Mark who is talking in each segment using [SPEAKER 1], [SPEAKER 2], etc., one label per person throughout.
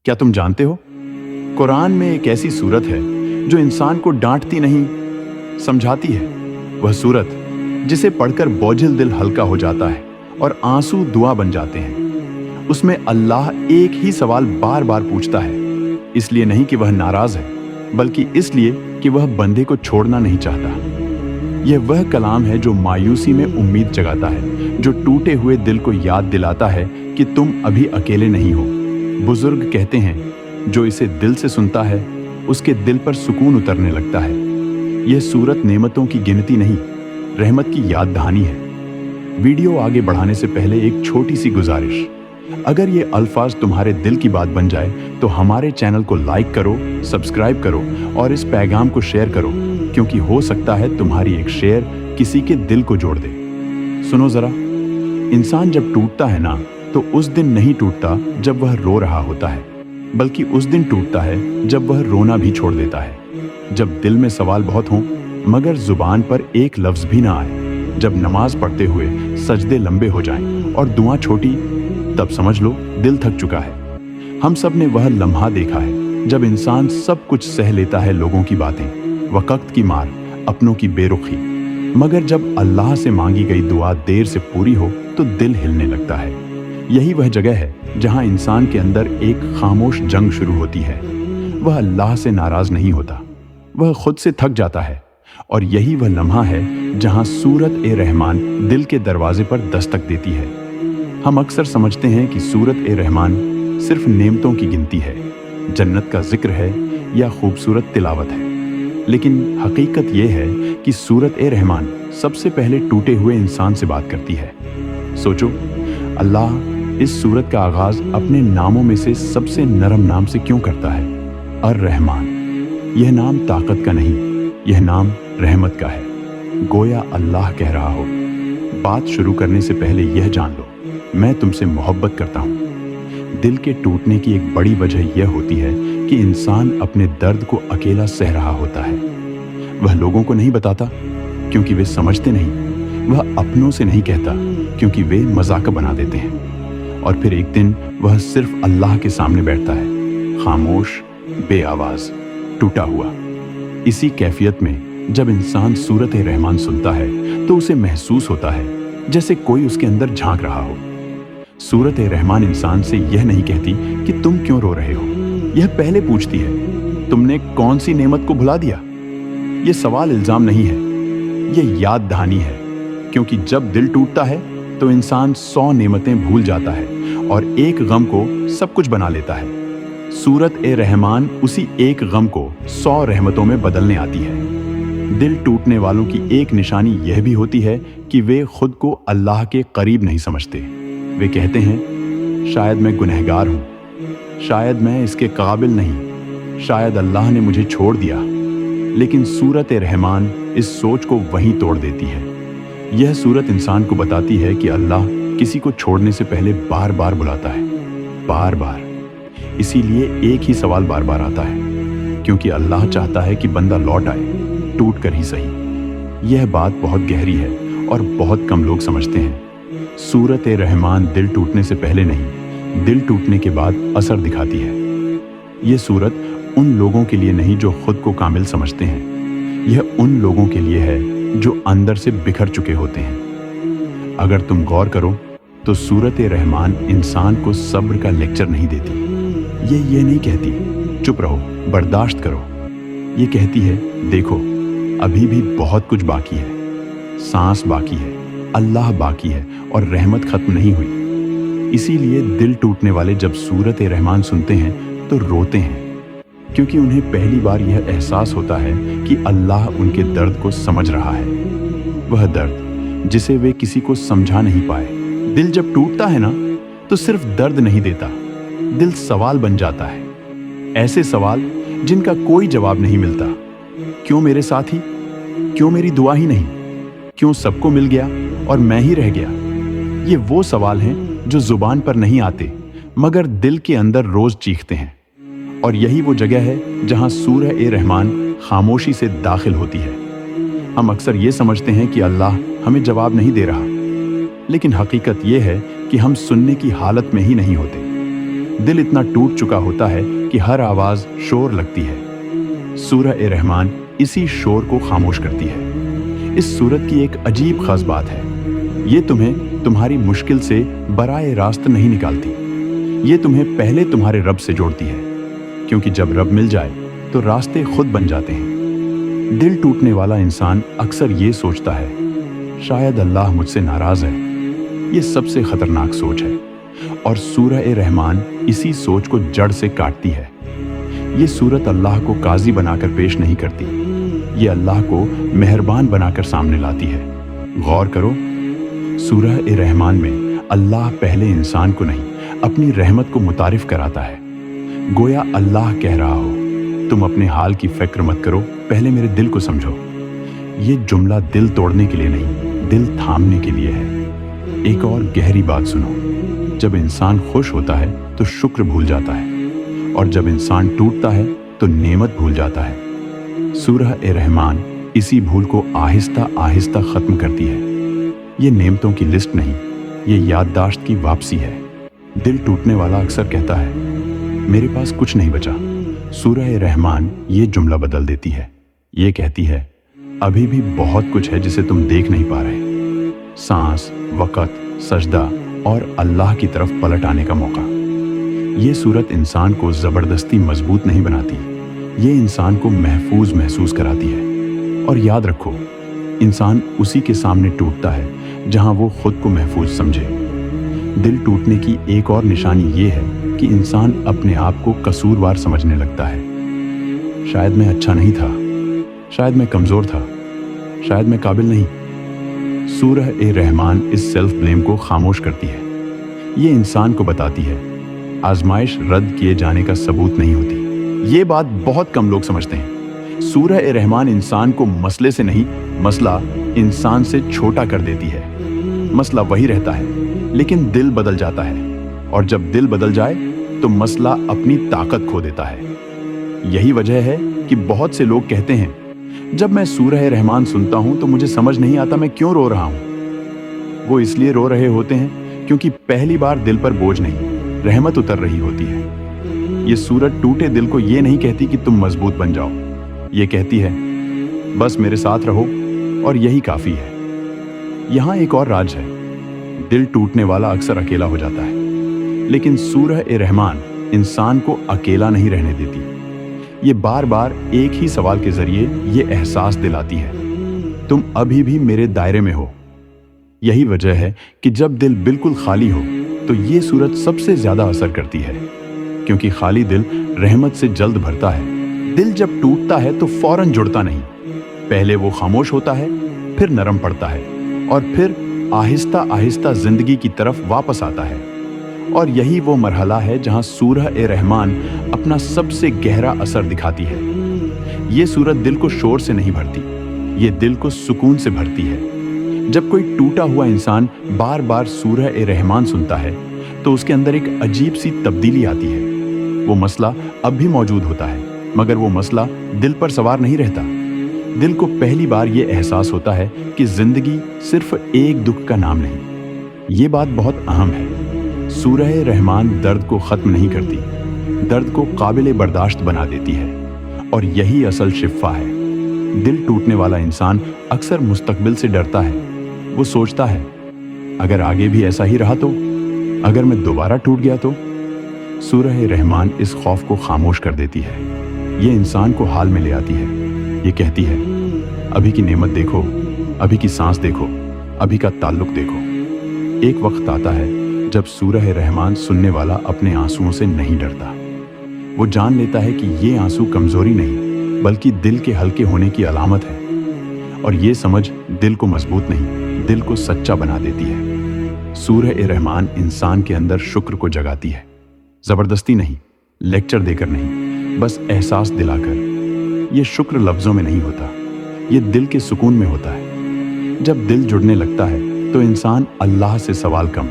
[SPEAKER 1] क्या तुम जानते हो, कुरान में एक ऐसी सूरत है जो इंसान को डांटती नहीं, समझाती है। वह सूरत जिसे पढ़कर बोझिल दिल हल्का हो जाता है और आंसू दुआ बन जाते हैं। उसमें अल्लाह एक ही सवाल बार बार पूछता है, इसलिए नहीं कि वह नाराज है, बल्कि इसलिए कि वह बंदे को छोड़ना नहीं चाहता। यह वह कलाम है जो मायूसी में उम्मीद जगाता है, जो टूटे हुए दिल को याद दिलाता है कि तुम अभी अकेले नहीं हो। बुजुर्ग कहते हैं, जो इसे दिल से सुनता है उसके दिल पर सुकून उतरने लगता है। यह सूरत नेमतों की गिनती नहीं, रहमत की याद दहानी है। वीडियो आगे बढ़ाने से पहले एक छोटी सी गुजारिश, अगर ये अल्फाज तुम्हारे दिल की बात बन जाए तो हमारे चैनल को लाइक करो, सब्सक्राइब करो और इस पैगाम को शेयर करो, क्योंकि हो सकता है तुम्हारी एक शेयर किसी के दिल को जोड़ दे। सुनो जरा, इंसान जब टूटता है ना, तो उस दिन नहीं टूटता जब वह रो रहा होता है, बल्कि उस दिन टूटता है जब वह रोना भी छोड़ देता है। जब दिल में सवाल बहुत हों मगर जुबान पर एक लफ्ज भी ना आए, जब नमाज पढ़ते हुए सजदे लंबे हो जाएं और दुआ छोटी, तब समझ लो दिल थक चुका है। हम सब ने वह लम्हा देखा है जब इंसान सब कुछ सह लेता है, लोगों की बातें, वक्त की मार, अपनों की बेरुखी, मगर जब अल्लाह से मांगी गई दुआ देर से पूरी हो तो दिल हिलने लगता है। यही वह जगह है जहां इंसान के अंदर एक खामोश जंग शुरू होती है। वह अल्लाह से नाराज नहीं होता, वह खुद से थक जाता है। और यही वह लम्हा है जहां सूरत ए रहमान दिल के दरवाजे पर दस्तक देती है। हम अक्सर समझते हैं कि सूरत ए रहमान सिर्फ नेमतों की गिनती है, जन्नत का जिक्र है या खूबसूरत तिलावत है, लेकिन हकीकत यह है कि सूरत ए रहमान सबसे पहले टूटे हुए इंसान से बात करती है। सोचो, अल्लाह इस सूरत का आगाज अपने नामों में से सबसे नरम नाम से क्यों करता है, अर रहमान। यह नाम ताकत का नहीं, यह नाम रहमत का है। गोया अल्लाह कह रहा हो, बात शुरू करने से पहले यह जान लो, मैं तुमसे मोहब्बत करता हूँ। दिल के टूटने की एक बड़ी वजह यह होती है कि इंसान अपने दर्द को अकेला सह रहा होता है। वह लोगों को नहीं बताता क्योंकि वे समझते नहीं, वह अपनों से नहीं कहता क्योंकि वे मजाक बना देते हैं। और फिर एक दिन वह सिर्फ अल्लाह के सामने बैठता है, खामोश, बेआवाज, टूटा हुआ। इसी कैफियत में जब इंसान सूरत ए रहमान सुनता है तो उसे महसूस होता है जैसे कोई उसके अंदर झांक रहा हो। सूरत ए रहमान इंसान से यह नहीं कहती कि तुम क्यों रो रहे हो, यह पहले पूछती है, तुमने कौन सी नेमत को भुला दिया। यह सवाल इल्जाम नहीं है, यह याद दहानी है, क्योंकि जब दिल टूटता है तो इंसान 100 नेमतें भूल जाता है और एक गम को सब कुछ बना लेता है। सूरत ए रहमान उसी एक गम को 100 रहमतों में बदलने आती है। दिल टूटने वालों की एक निशानी यह भी होती है कि वे खुद को अल्लाह के करीब नहीं समझते। वे कहते हैं, शायद मैं गुनहगार हूँ, शायद मैं इसके काबिल नहीं, शायद अल्लाह ने मुझे छोड़ दिया। लेकिन सूरत ए रहमान इस सोच को वहीं तोड़ देती है। यह सूरत इंसान को बताती है कि अल्लाह किसी को छोड़ने से पहले बार बार बुलाता है, बार बार। इसीलिए एक ही सवाल बार बार आता है, क्योंकि अल्लाह चाहता है कि बंदा लौट आए, टूट कर ही सही। यह बात बहुत गहरी है और बहुत कम लोग समझते हैं। सूरत ए रहमान दिल टूटने से पहले नहीं, दिल टूटने के बाद असर दिखाती है। यह सूरत उन लोगों के लिए नहीं जो खुद को कामिल समझते हैं, यह उन लोगों के लिए है जो अंदर से बिखर चुके होते हैं। अगर तुम गौर करो तो सूरत ए रहमान इंसान को सब्र का लेक्चर नहीं देती। ये नहीं कहती चुप रहो, बर्दाश्त करो। ये कहती है, देखो अभी भी बहुत कुछ बाकी है, सांस बाकी है, अल्लाह बाकी है और रहमत खत्म नहीं हुई। इसीलिए दिल टूटने वाले जब सूरत ए रहमान सुनते हैं तो रोते हैं, क्योंकि उन्हें पहली बार यह एहसास होता है कि अल्लाह उनके दर्द को समझ रहा है। वह दर्द जिसे वे किसी को समझा नहीं पाए। दिल जब टूटता है ना, तो सिर्फ दर्द नहीं देता, दिल सवाल बन जाता है। ऐसे सवाल जिनका कोई जवाब नहीं मिलता। क्यों मेरे साथ ही, क्यों मेरी दुआ ही नहीं, क्यों सबको मिल गया और मैं ही रह गया। ये वो सवाल हैं जो जुबान पर नहीं आते मगर दिल के अंदर रोज चीखते हैं। और यही वो जगह है जहां सूरह ए रहमान खामोशी से दाखिल होती है। हम अक्सर ये समझते हैं कि अल्लाह हमें जवाब नहीं दे रहा, लेकिन हकीकत ये है कि हम सुनने की हालत में ही नहीं होते। दिल इतना टूट चुका होता है कि हर आवाज शोर लगती है। सूरह रहमान इसी शोर को खामोश करती है। इस सूरत की एक अजीब खास बात है, ये तुम्हें तुम्हारी मुश्किल से बराए रास्त नहीं निकालती, ये तुम्हें पहले तुम्हारे रब से जोड़ती है, क्योंकि जब रब मिल जाए तो रास्ते खुद बन जाते हैं। दिल टूटने वाला इंसान अक्सर ये सोचता है, शायद अल्लाह मुझसे नाराज है। ये सबसे खतरनाक सोच है, और सूरह रहमान इसी सोच को जड़ से काटती है। ये सूरत अल्लाह को काजी बनाकर पेश नहीं करती, ये अल्लाह को मेहरबान बनाकर सामने लाती है। गौर करो, सूरह रहमान में अल्लाह पहले इंसान को नहीं, अपनी रहमत को मुतारिफ कराता है। गोया अल्लाह कह रहा हो, तुम अपने हाल की फिक्र मत करो, पहले मेरे दिल को समझो। ये जुमला दिल तोड़ने के लिए नहीं, दिल थामने के लिए है। एक और गहरी बात सुनो, जब इंसान खुश होता है तो शुक्र भूल जाता है, और जब इंसान टूटता है तो नेमत भूल जाता है। सूरह रहमान इसी भूल को आहिस्ता आहिस्ता खत्म करती है। ये नेमतों की लिस्ट नहीं, ये याददाश्त की वापसी है। दिल टूटने वाला अक्सर कहता है, मेरे पास कुछ नहीं बचा। सूरह रहमान ये जुमला बदल देती है। ये कहती है, अभी भी बहुत कुछ है जिसे तुम देख नहीं पा रहे। सांस, वक़्त, सजदा और अल्लाह की तरफ पलट आने का मौका। ये सूरत इंसान को ज़बरदस्ती मजबूत नहीं बनाती, ये इंसान को महफूज महसूस कराती है। और याद रखो, इंसान उसी के सामने टूटता है जहां वो खुद को महफूज समझे। दिल टूटने की एक और निशानी ये है कि इंसान अपने आप को कसूरवार समझने लगता है। शायद मैं अच्छा नहीं था, शायद मैं कमज़ोर था, शायद मैं काबिल नहीं। सूरह रहमान इस सेल्फ ब्लेम को खामोश करती है। ये इंसान को बताती है, आजमाइश रद्द किए जाने का सबूत नहीं होती। ये बात बहुत कम लोग समझते हैं। सूरह रहमान इंसान को मसले से नहीं, मसला इंसान से छोटा कर देती है। मसला वही रहता है, लेकिन दिल बदल जाता है, और जब दिल बदल जाए तो मसला अपनी ताकत खो देता है। यही वजह है कि बहुत से लोग कहते हैं, जब मैं सूरह रहमान सुनता हूं तो मुझे समझ नहीं आता मैं क्यों रो रहा हूं। वो इसलिए रो रहे होते हैं क्योंकि पहली बार दिल पर बोझ नहीं, रहमत उतर रही होती है। ये सूरत टूटे दिल को ये नहीं कहती कि तुम मजबूत बन जाओ, ये कहती है, बस मेरे साथ रहो और यही काफी है। यहां एक और राज है, दिल टूटने वाला अक्सर अकेला हो जाता है, लेकिन सूरह रहमान इंसान को अकेला नहीं रहने देती। ये बार बार एक ही सवाल के जरिए ये एहसास दिलाती है, तुम अभी भी मेरे दायरे में हो। यही वजह है कि जब दिल बिल्कुल खाली हो तो ये सूरत सबसे ज्यादा असर करती है, क्योंकि खाली दिल रहमत से जल्द भरता है। दिल जब टूटता है तो फौरन जुड़ता नहीं, पहले वो खामोश होता है, फिर नरम पड़ता है, और फिर आहिस्ता आहिस्ता जिंदगी की तरफ वापस आता है। और यही वो मरहला है जहां सूरह रहमान अपना सबसे गहरा असर दिखाती है। ये सूरत दिल को शोर से नहीं भरती, ये दिल को सुकून से भरती है। जब कोई टूटा हुआ इंसान बार बार सूरह रहमान सुनता है तो उसके अंदर एक अजीब सी तब्दीली आती है। वो मसला अब भी मौजूद होता है, मगर वो मसला दिल पर सवार नहीं रहता। दिल को पहली बार ये एहसास होता है कि जिंदगी सिर्फ एक दुख का नाम नहीं। ये बात बहुत अहम है। सूरह रहमान दर्द को खत्म नहीं करती, दर्द को काबिले बर्दाश्त बना देती है, और यही असल शिफा है। दिल टूटने वाला इंसान अक्सर मुस्तकबिल से डरता है। वो सोचता है, अगर आगे भी ऐसा ही रहा तो, अगर मैं दोबारा टूट गया तो। सूरह रहमान इस खौफ को खामोश कर देती है। ये इंसान को हाल में ले आती है। ये कहती है, अभी की नेमत देखो, अभी की सांस देखो, अभी का ताल्लुक देखो। एक वक्त आता है जब सूरह रहमान सुनने वाला अपने आंसुओं से नहीं डरता। वो जान लेता है कि ये आंसू कमजोरी नहीं, बल्कि दिल के हल्के होने की अलामत है। और ये समझ दिल को मजबूत नहीं, दिल को सच्चा बना देती है। सूरह रहमान इंसान के अंदर शुक्र को जगाती है, जबरदस्ती नहीं, लेक्चर देकर नहीं, बस एहसास दिलाकर। ये शुक्र लफ्जों में नहीं होता, ये दिल के सुकून में होता है। जब दिल जुड़ने लगता है तो इंसान अल्लाह से सवाल कम,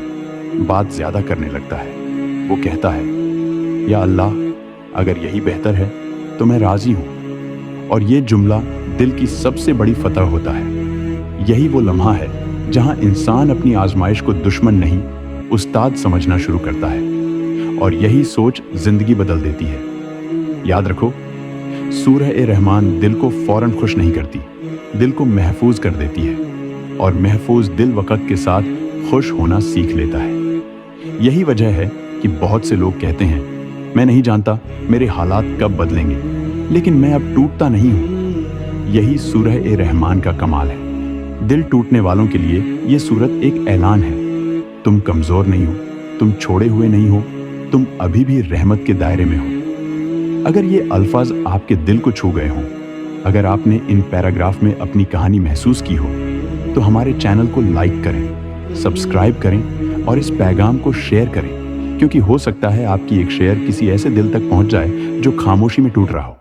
[SPEAKER 1] बात ज्यादा करने लगता है। वो कहता है, या अल्लाह, अगर यही बेहतर है तो मैं राजी हूं। और ये जुमला दिल की सबसे बड़ी फतह होता है। यही वो लम्हा है जहां इंसान अपनी आजमाइश को दुश्मन नहीं, उस्ताद समझना शुरू करता है। और यही सोच जिंदगी बदल देती है। याद रखो, सूरह रहमान दिल को फौरन खुश नहीं करती, दिल को महफूज कर देती है, और महफूज दिल वक़्त के साथ खुश होना सीख लेता है। यही वजह है कि बहुत से लोग कहते हैं, मैं नहीं जानता मेरे हालात कब बदलेंगे, लेकिन मैं अब टूटता नहीं हूँ। यही सूरह रहमान का कमाल है। दिल टूटने वालों के लिए ये सूरत एक ऐलान है, तुम कमज़ोर नहीं हो, तुम छोड़े हुए नहीं हो, तुम अभी भी रहमत के दायरे में हो। अगर ये अल्फाज आपके दिल को छू गए हों, अगर आपने इन पैराग्राफ में अपनी कहानी महसूस की हो, तो हमारे चैनल को लाइक करें, सब्सक्राइब करें और इस पैगाम को शेयर करें, क्योंकि हो सकता है आपकी एक शेयर किसी ऐसे दिल तक पहुंच जाए जो खामोशी में टूट रहा हो।